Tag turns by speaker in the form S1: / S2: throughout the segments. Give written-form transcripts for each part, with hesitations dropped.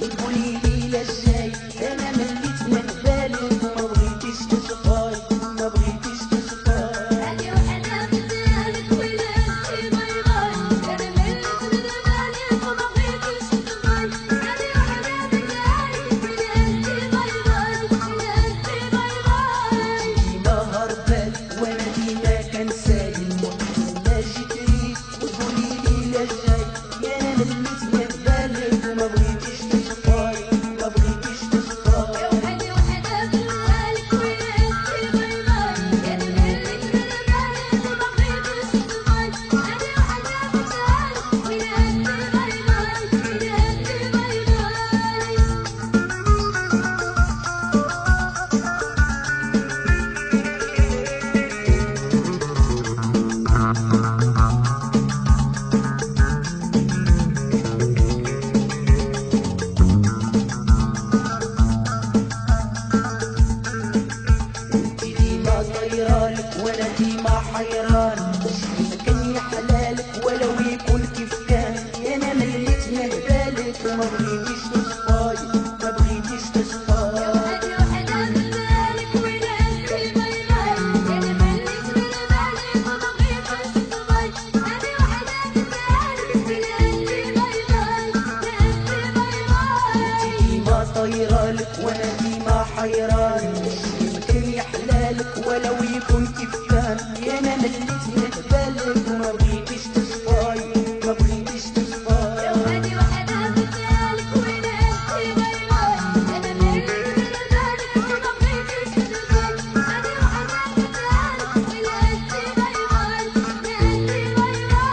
S1: وتقولي لي لا جاي. انا مليت من بالك وما بغيتيش تصفاي، ما بغيتيش تصفاي.
S2: هادي وحدة بدالك ولادتي باي باي. انا مليت من بالك وما بغيتيش تصفاي. هادي وحدة بدالك ولادتي باي باي، ولادتي باي باي.
S1: ديما هربان وانا ديما كنساي، ما جيت ريت وتقولي لي لا جاي. انا مليت من بالك وما بغيتيش تصفاي، ما بغيتيش تصفاي.
S2: هادي وحدة بدالك ولادتي باي باي. انا مليت من بالك وما بغيتيش تصفاي. هادي وحدة بدالك ولادتي باي باي، ولادتي باي باي.
S1: انتي ديما طيرالك وانا ديما حيران، شي مكان يحلالك ولو يكون كيف كان. انا مليت من بالك وما بغيتيش تصفاي، ما بغيتيش تصفاي.
S2: هادي وحدة بدالك ولادتي باي باي. انا مليت من بالك وما بغيتيش تصفاي. هادي وحدة بدالك ولادتي باي باي، ولادتي باي باي.
S1: ديما طيرالك وانا ديما حيران، شي مكان يحلالك ولو يكون كيف كان. انا مليت من بالك وما بغيتيش تصفاي، ما بغيتيش تصفاي.
S2: هادي وحدة بدالك ولادتي باي باي. انا مليت من بالك وما بغيتيش تصفاي. هادي وحدة بدالك ولادتي باي باي، ولادتي باي باي.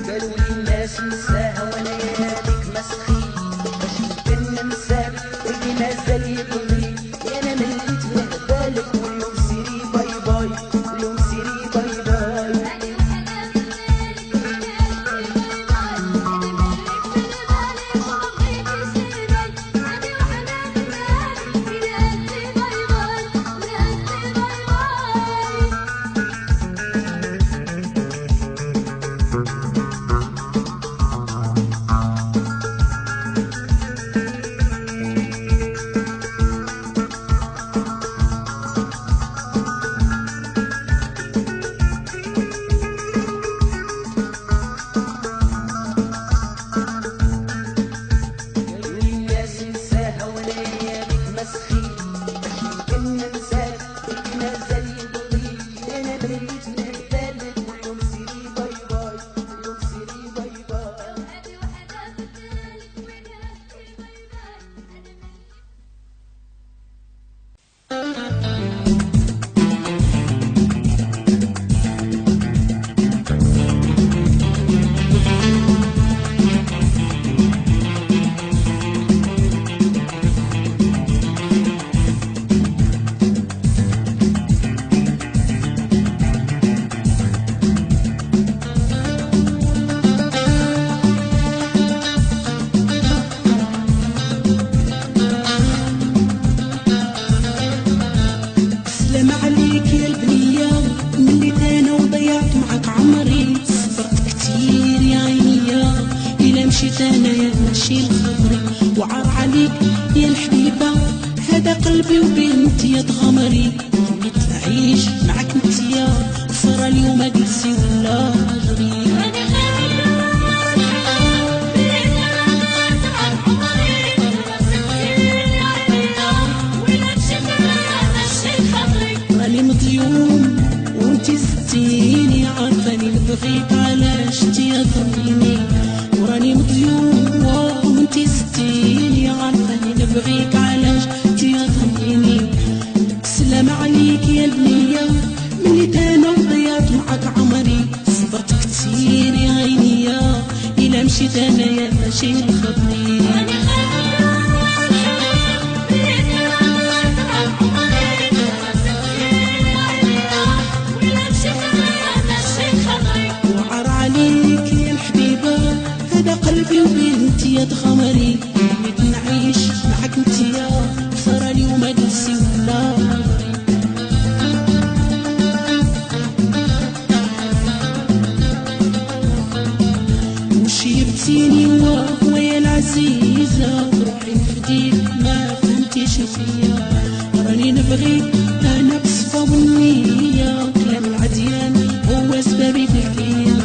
S1: قالوا لي الناس نساها وانا يا بيك مسخي، باش يمكن ننساك قلبي مازال يضلي. انا مليت من بالك واليوم سيري باي باي، اليوم سيري باي باي.
S2: هادي وحدة بدالك ولادتي باي باي. انا مليت من بالك وما بغيتيش تصفاي. هادي وحدة بدالك ولادتي باي باي، ولادتي باي باي.
S1: قالوا لي الناس نساها وانا يا بيك مسخي، باش يمكن ننساك قلبي مازال يضلي. انا مليت من بالك واليوم سيري باي باي، اليوم سيري باي باي.
S2: هادي وحدة بدالك ولادتي باي باي. انا مليت
S3: السلام عليك يا البنية، مليت انا وضيعت معاك عمري. صبرت كتير يا عينيا، إلا مشيت انايا ماشي لخاطري. وعار عليك يا الحبيبة، هذا قلبي وبنتي يا تغمري. بغيت نعيش معاك انتيا، صرا اليوم جلسي ولا هجري. راني مضيوم وانتي ستيني، عارفاني بغيت علاش يا ضميني وراني مضيوع وانتي ستيني عارفاني نبغيك علاش يا ضميني سلام عليك يا البنية ملي انا ضيعت معاك عمري صبرت كتير يا عيني يا إلا مشيت انايا ماشي خطري وعار عليك يا الحبيبة هذا قلبي وبنتي يا تخمري بغيت نعيش معاك انتيا صار اليوم نسي ولا وشيبتيني ويا العزيزة روحي نفديك ما فهمتيش فيا راني نبغيك انا بصفا والنية كلام العديان هو سببي في الكيان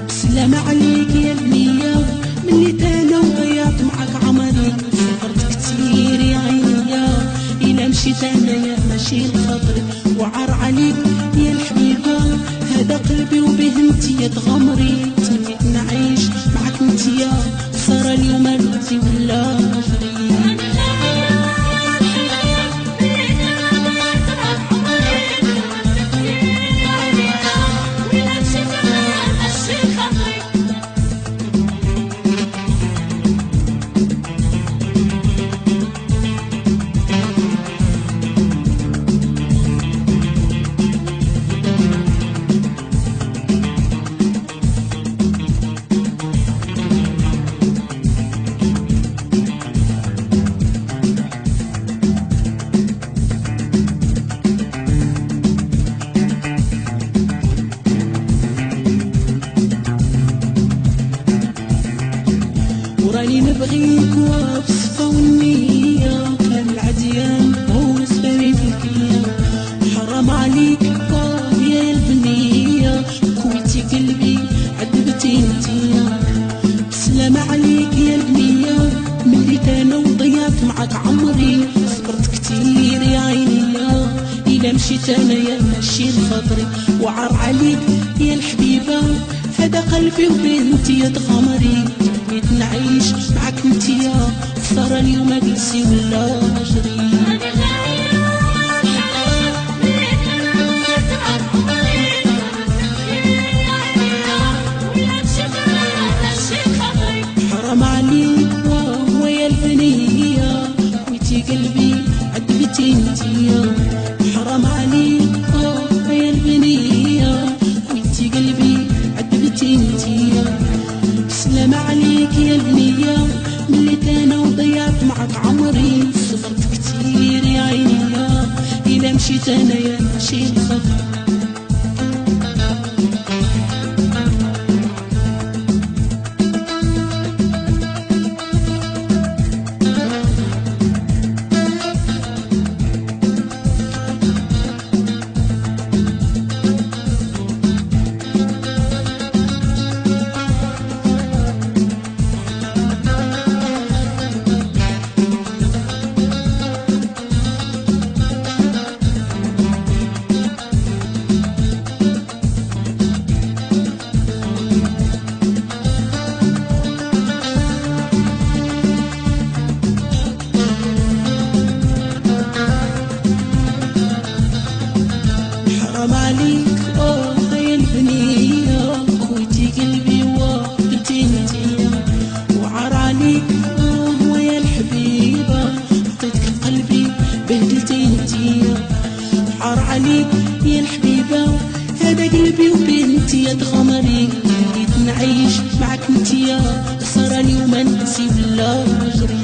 S3: بسلامة عليك يا البنية ملي انا وضيعت معاك عمري صبرت كتير يا عيني يا إلا مشيت انايا ماشي لخاطري وعار عليك يا الحبيبة هذا قلبي وبه انتي تغمري تمنيت نعيش معاك انتيا صار اليوم انتي ولا غيري وراني نبغيك وبصفا والنية كلام العديان هو سببي في الكيان حرام عليك يا البنية كويتي قلبي عذبتي انتيا بسلامة عليك يا البنية ملي انا وضيعت معاك عمري صبرت كتير يا عيني يا إلا مشيت انايا ماشي لخاطري وعار عليك يا الحبيبة هذا قلبي وبنتي يا تغمري بغيت نعيش معاك انتيا صار اليوم جلسي ولا جري حرام عليك ويا البنية كويتي قلبي عذبتي انتيا حرام عليك ويا البنية كويتي قلبي عذبتي انتيا بسلامة عليك يا البنية ملي انا وضيعت معاك عمري صبرت كتير يا عيني يا إلا مشيت انايا ماشي لخاطري حرام عليك يا البنية كويتي قلبي وقلتي انتيا وعار عليك ويا الحبيبة عطيتك قلبي بهدلتي انتيا عار عليك يا الحبيبة هذا قلبي وبنتي يا تغمري بغيت نعيش معاك انتيا صار اليوم نسي ولا جري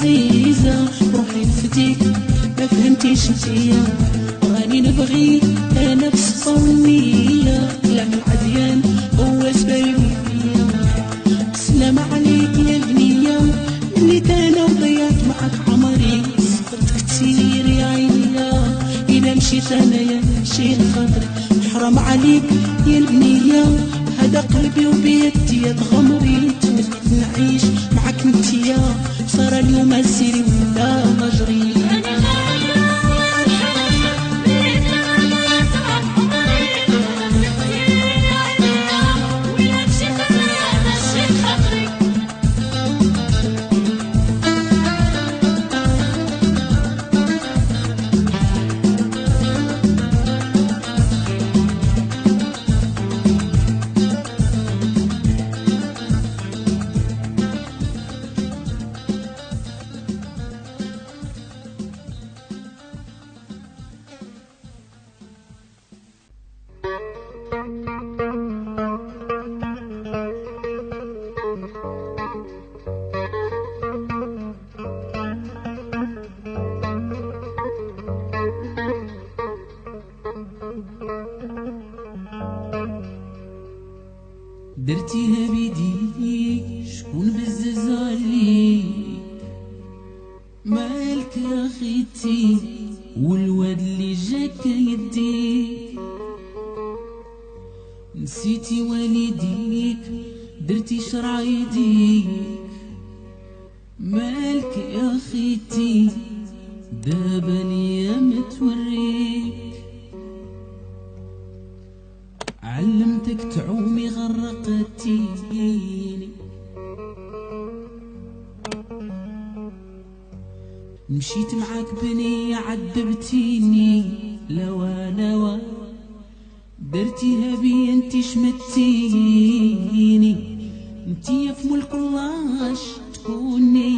S3: عزيزة روحي نفديك ما فهمتيش انتيا راني نبغيك انا بصفا والنية كلام العديان هو سبايل فيا سلام عليك يا بنية اللي انا وضيعت معك عمري صبرت كتير يا عينيا إلا مشيت انايا شيل خاطري حرام عليك يا البنية هذا قلبي وبيدي غمري تمنيت نعيش معك انتيا صار اليوم اسيري ولا مجري درتيها بيديك شكون بزز عليك مالك يا خيتي والواد اللي جاك يديك نسيتي والديك درتي شرع يديك مالك يا خيتي دابا الايام توريك علمتك تعومي غرقتيني مشيت معاك بنية عذبتيني لوا لوا درتيها بي انتي شمتيني انتي في ملك الله تكوني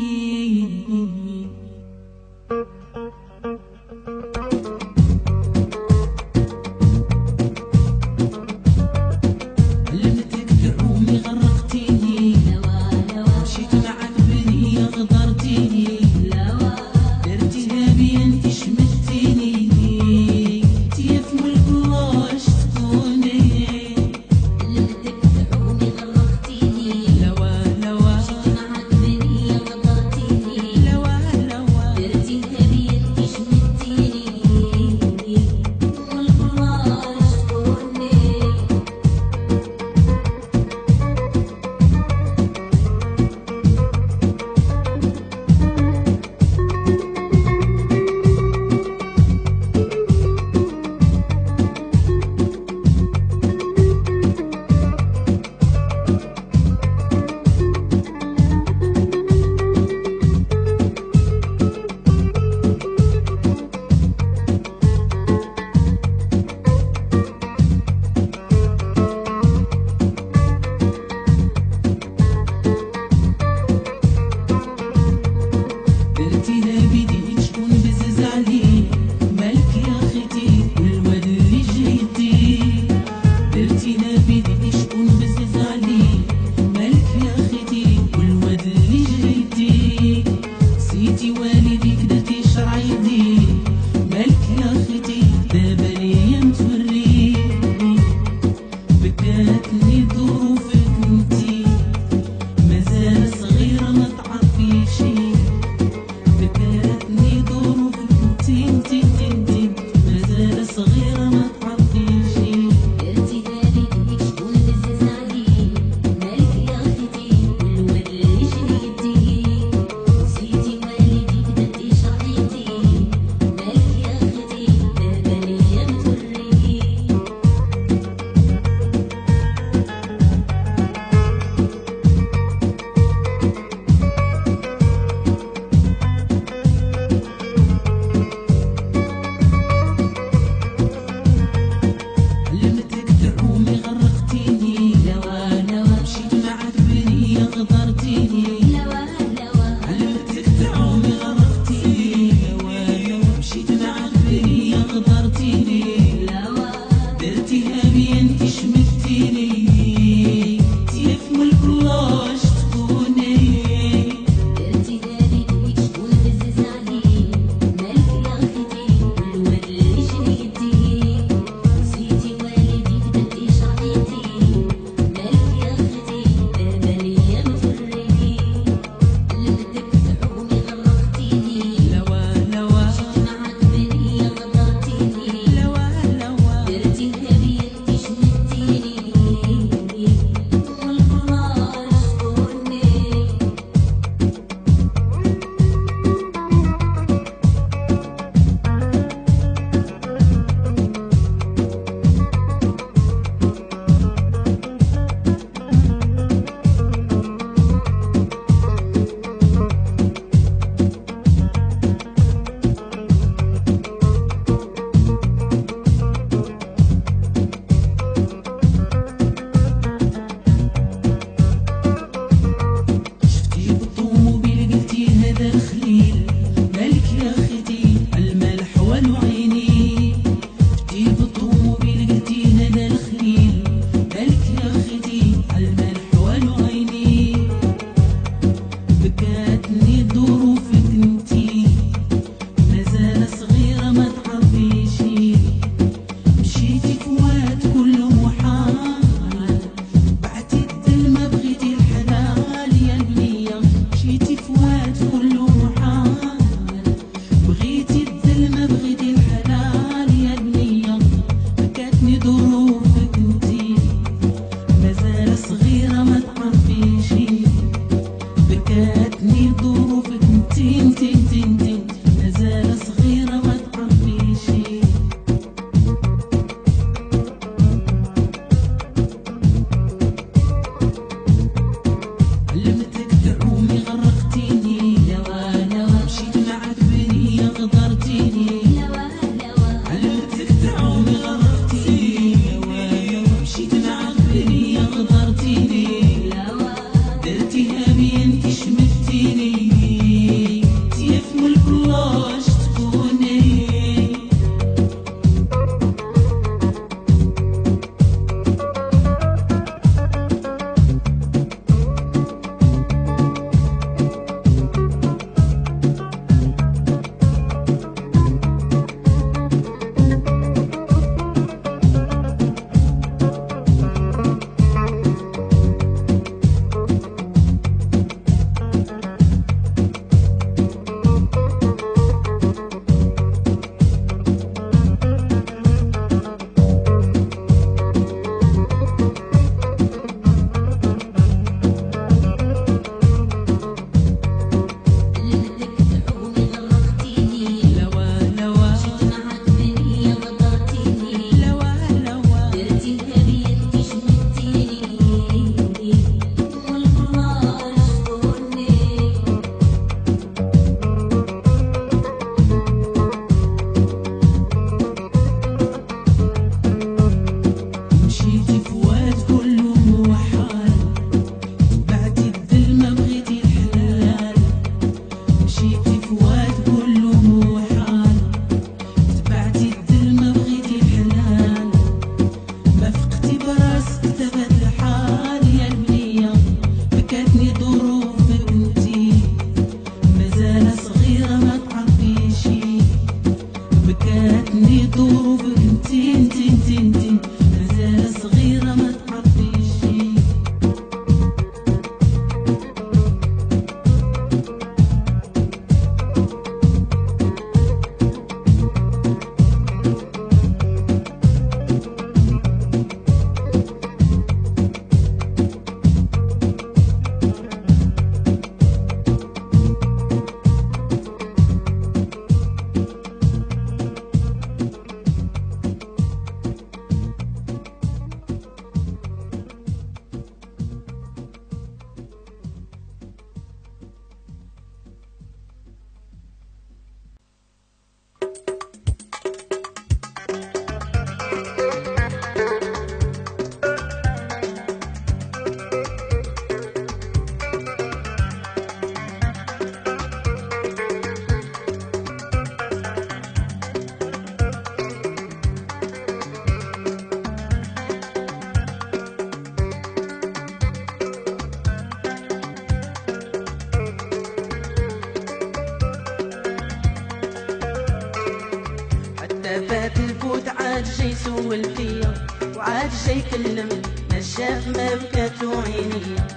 S3: عاد جاي يسول فيا وعاد جاي يكلمني ما شاف ما بكاتو عينيا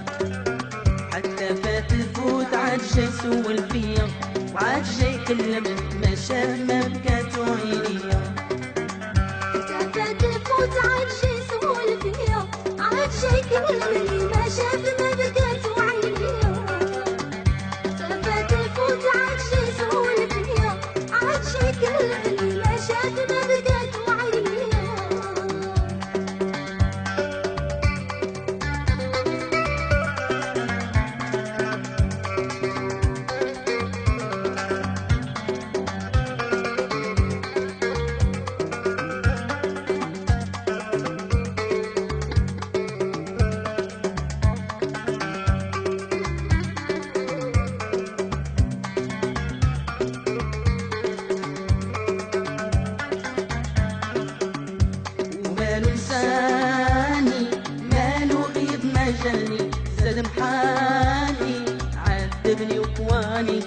S3: حتى فات الفوت عاد جاي يسول فيا وعاد جاي يكلمني ما شاف ما بكاتو عينيا
S2: فات الفوت عاد جاي يسول فيا عاد جاي يكلمني ما شاف ما بكاتو عينيا فات الفوت عاد جاي يسول فيا عاد جاي يكلمني ما شاف ما بكاتو عينيا
S3: ومالو لساني مالو غيب ما جاني زاد محاني عذبني وقواني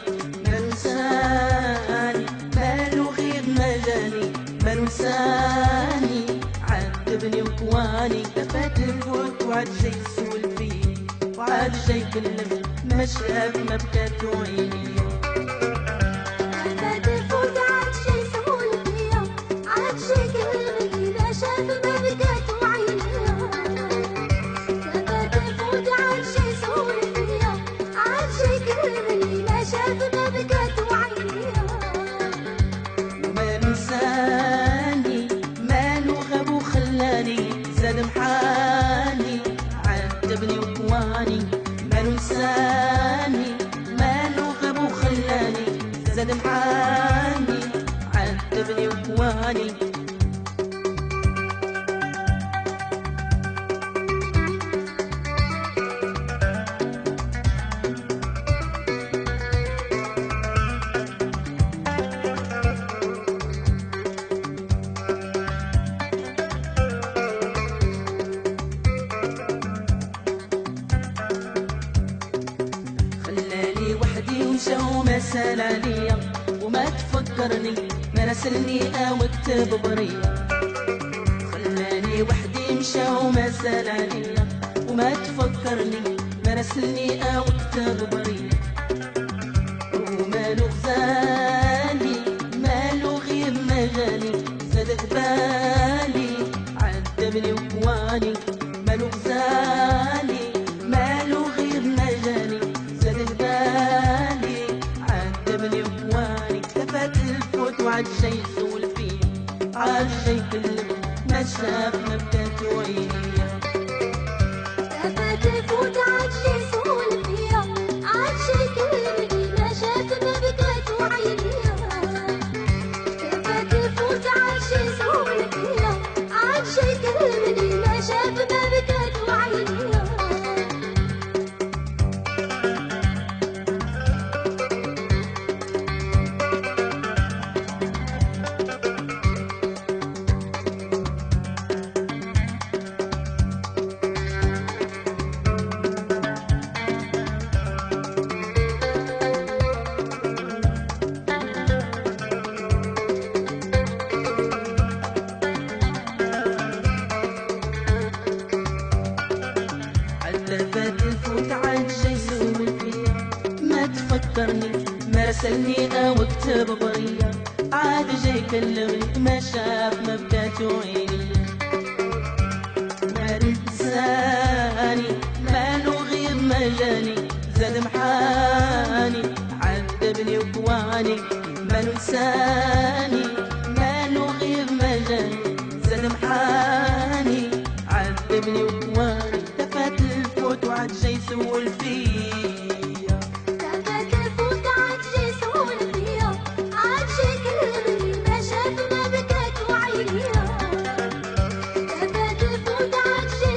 S3: مالو لساني مالو غيب ما جاني مالو لساني عذبني وقواني فات الفوت وعاد جاي يسول فيه وعاد جاي يكلمني ما شاف ما بكاتو عينيا
S2: فات الفوت عاد جاي يسول فيا عاد جاي يكلمني ما شاف ما بكاتو عينيا فات الفوت عاد جاي يسول فيا عاد جاي يكلمني ما شاف ما بكاتو عينيا
S3: ومالو لساني مالو غاب وخلاني زاد محاني عذبني وقواني مالو لساني مالو غاب وخلاني زاد محاني عذبني وقواني خلاني وحدي ومشى وما سال عليا وما تفكرني ما راسلني او كتب بريا خلاني وحدي مشى وما سال عليا وما تفكرني ما راسلني او كتب بريا ومالو غزالي مالو غيب ما جاني زاد بالي عذبني وقواني مالو غزالي مالو غيب ما جاني زاد بالي عذبني وقواني فات الفوت وعاد جاي يسول فيا عاد جاي يكلمني ما شاف ما بكاتو عينيا
S2: فات الفوت عاد جاي يسول فيا عاد جاي يكلمني ما شاف ما بكاتو عينيا فات الفوت عاد جاي يسول فيا عاد جاي يكلمني ما شاف ما بكاتو عينيا
S3: حتى فات الفوت عاد جاي يسول فيا ما تفكرني ما راسلني او كتب بريا عاد جاي يكلمني ما شاف ما بكاتو عينيا مالو لساني مالو غيب ما جاني زاد محاني عذبني وقواني مالو لساني مالو غيب ما جاني زاد محاني عذبني وقواني فات الفوت وعاد جاي يسول فيا
S2: فات الفوت عاد جاي يسول فيا عاد جاي يكلمني ما شاف ما بكاتو عينيا فات الفوت عاد جاي